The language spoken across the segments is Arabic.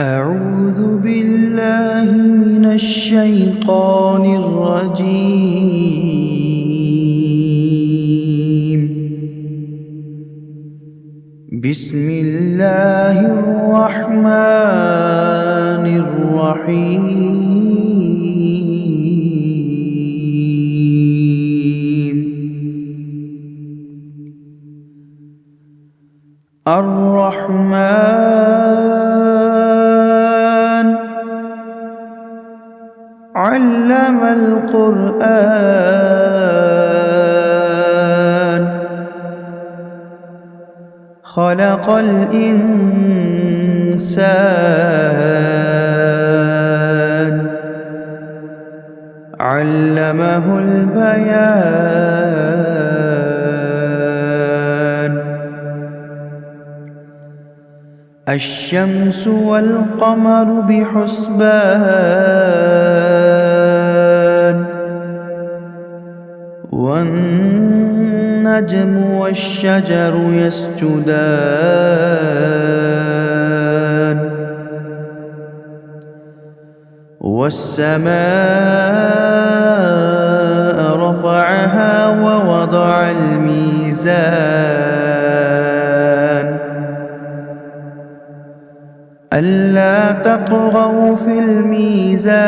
أعوذ بالله من الشيطان الرجيم. بسم الله الرحمن الرحيم. الرحمن علم القرآن خلق الإنسان علمه البيان. الشمس والقمر بحسبان والنجم والشجر يسجدان والسماء رفعها ووضع الميزان ألا تطغوا في الميزان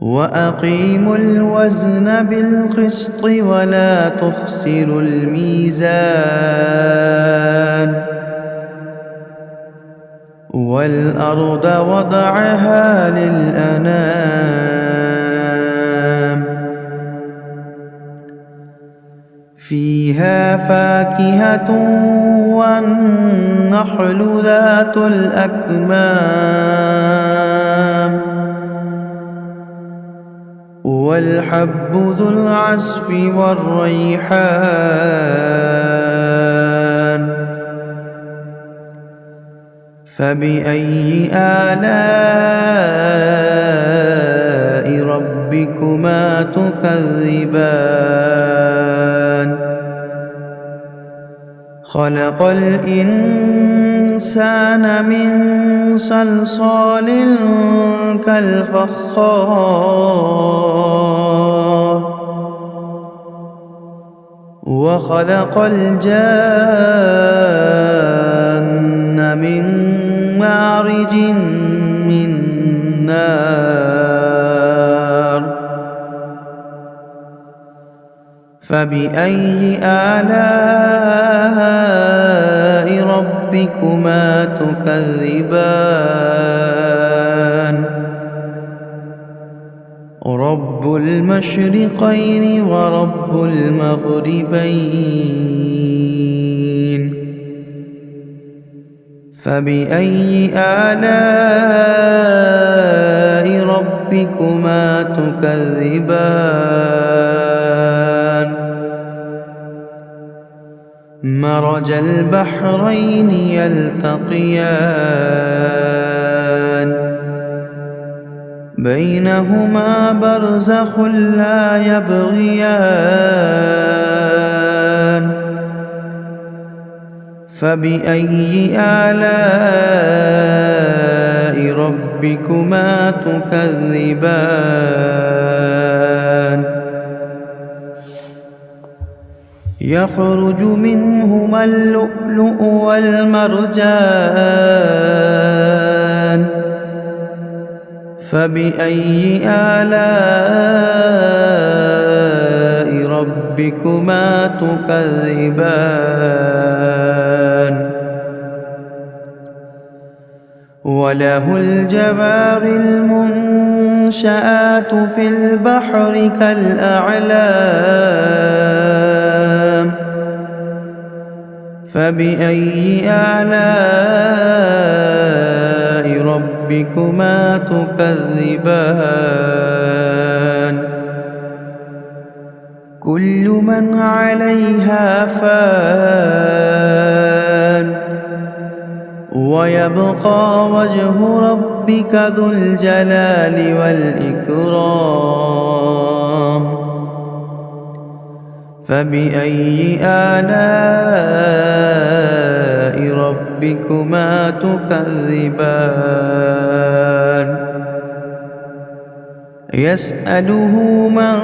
وأقيموا الوزن بالقسط ولا تخسروا الميزان. والأرض وضعها للأنام فيها فاكهة والنخل ذات الأكمام والحب ذو العصف والريحان. فبأي آلاء ربكما تكذبان؟ خلق الإنسان من صلصال كالفخار وخلق الجان من مارج من نار. فبأي آلاء ربكما تكذبان؟ رب المشرقين ورب المغربين. فبأي آلاء ربكما تكذبان؟ مرج البحرين يلتقيان بينهما برزخ لا يبغيان. فبأي آلاء ربكما تكذبان؟ يخرج منهما اللؤلؤ والمرجان. فبأي آلاء ربكما تكذبان؟ وله الجوار المنشآت في البحر كالأعلام. فبأي آلاء ربكما تكذبان؟ كل من عليها فان ويبقى وجه ربك ذو الجلال والإكرام. فبأي آلاء ربكما تكذبان يسأله من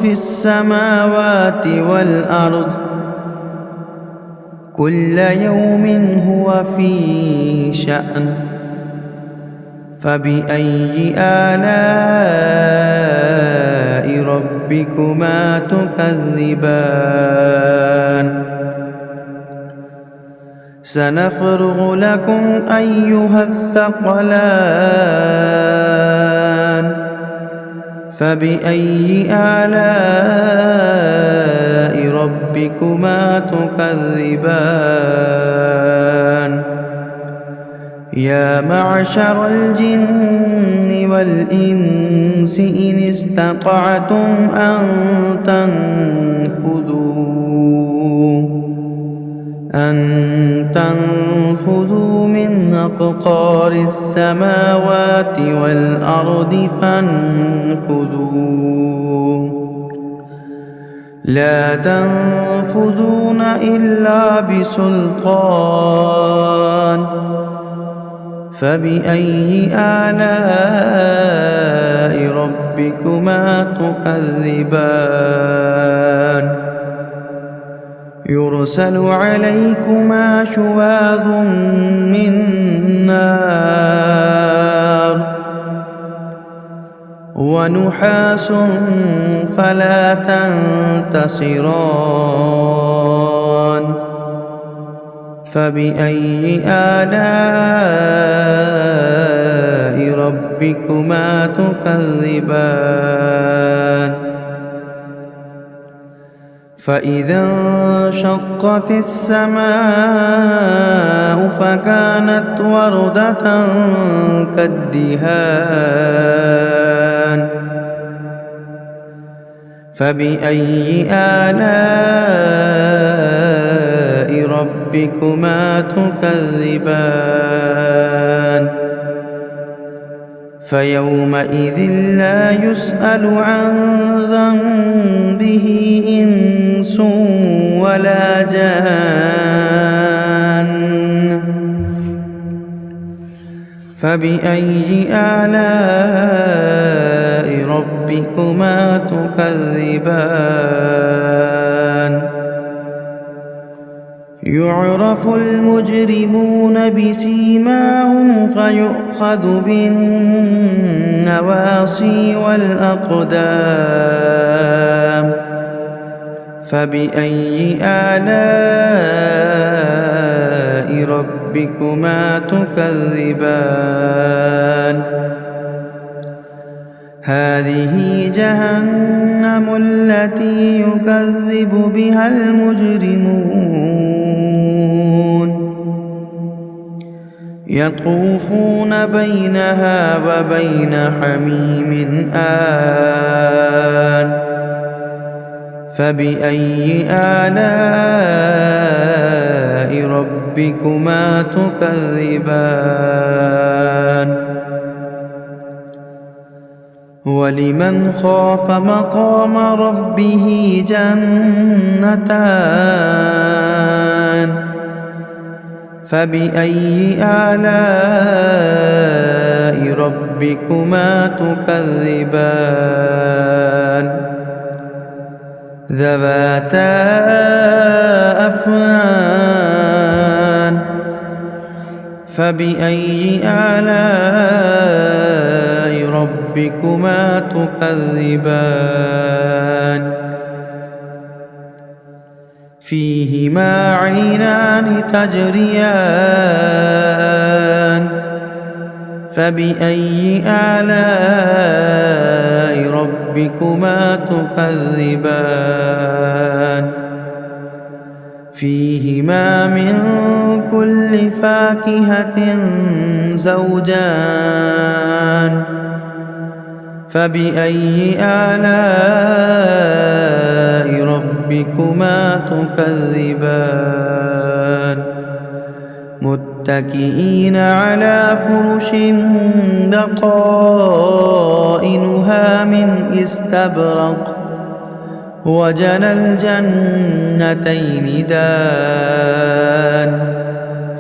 في السماوات والأرض كل يوم هو في شأن فبأي آلاء ربكما تكذبان سنفرغ لكم أيها الثقلان فبأي آلاء ربكما تكذبان يا معشر الجن والإنس إن استطعتم أن تنفذوا من أقطار السماوات والأرض فانفذوا لا تنفذون إلا بسلطان فبأي آلاء ربكما تكذبان يرسل عليكما شواظ من نار ونحاس فلا تنتصران فبأي آلاء ربكما تكذبان فإذا انشقت السماء فكانت وردة كالدهان فبأي آلاء ربكما تكذبان فيومئذ لا يسأل عن ذنبه إنس ولا جان فبأي آلاء ربكما تكذبان يعرف المجرمون بسيماهم فيؤخذ بالنواصي والأقدام فبأي آلاء ربكما تكذبان هذه جهنم التي يكذب بها المجرمون يطوفون بينها وبين حميم آن فبأي آلاء ربكما تكذبان ولمن خاف مقام ربه جنتان فبأي آلاء ربكما تكذبان ذواتا أفنان فبأي آلاء ربكما تكذبان فيهما عينان تجريان فبأي آلاء ربكما تكذبان فيهما من كل فاكهة زوجان فبأي آلاء ربكما تكذبان متكئين على فرش بطائنها من استبرق وجنى الجنتين دان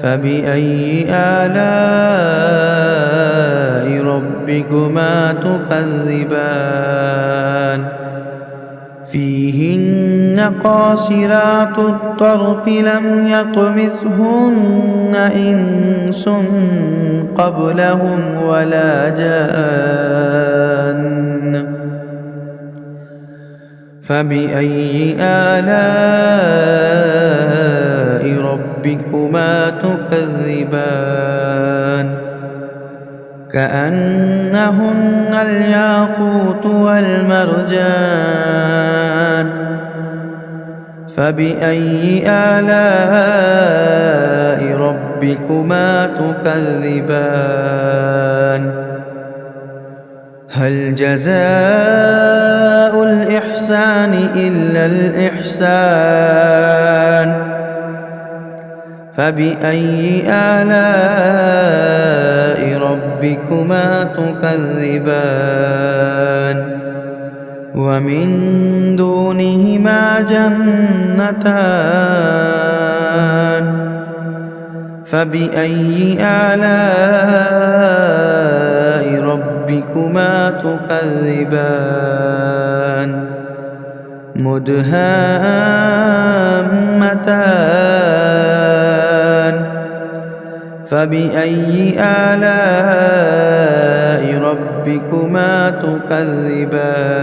فبأي آلاء ربكما تكذبان فيهن قاصرات الطرف لم يطمثهن إنس قبلهم ولا جان فبأي آلاء ربكما تكذبان كأنهن الياقوت والمرجان فبأي آلاء ربكما تكذبان هل جزاء الإحسان إلا الإحسان فبأي آلاء ربكما تكذبان ومن دونهما جنتان فبأي آلاء ربكما تكذبان مدهامتان فبأي آلاء ربكما تكذبان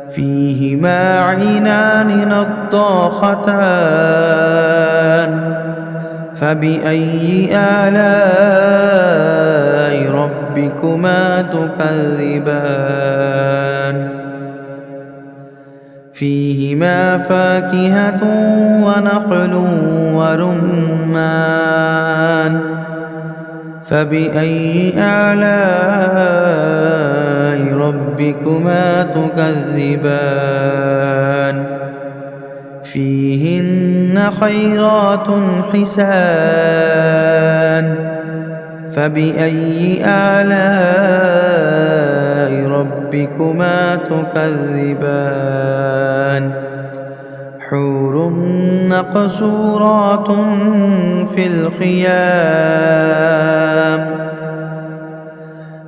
فيهما عينان نضاختان فبأي آلاء ربكما تكذبان فيهما فاكهة ونخل ورمان فبأي آلاء ربكما تكذبان فيهن خيرات حسان فبأي آلاء ربكما تكذبان حور مقصورات في الخيام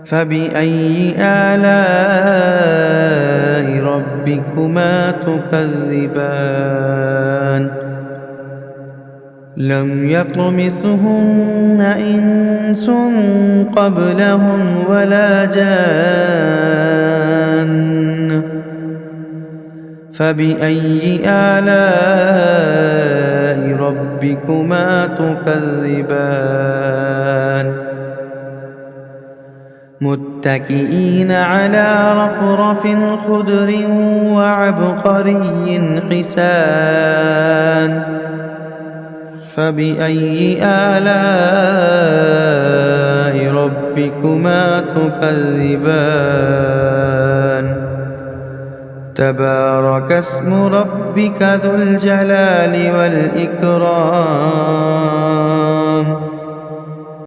فبأي آلاء ربكما تكذبان لم يطمثهن إنس قبلهم ولا جان فبأي آلاء ربكما تكذبان متكئين على رفرف خضر وعبقري حسان فبأي آلاء ربكما تكذبان تبارك اسم ربك ذو الجلال والإكرام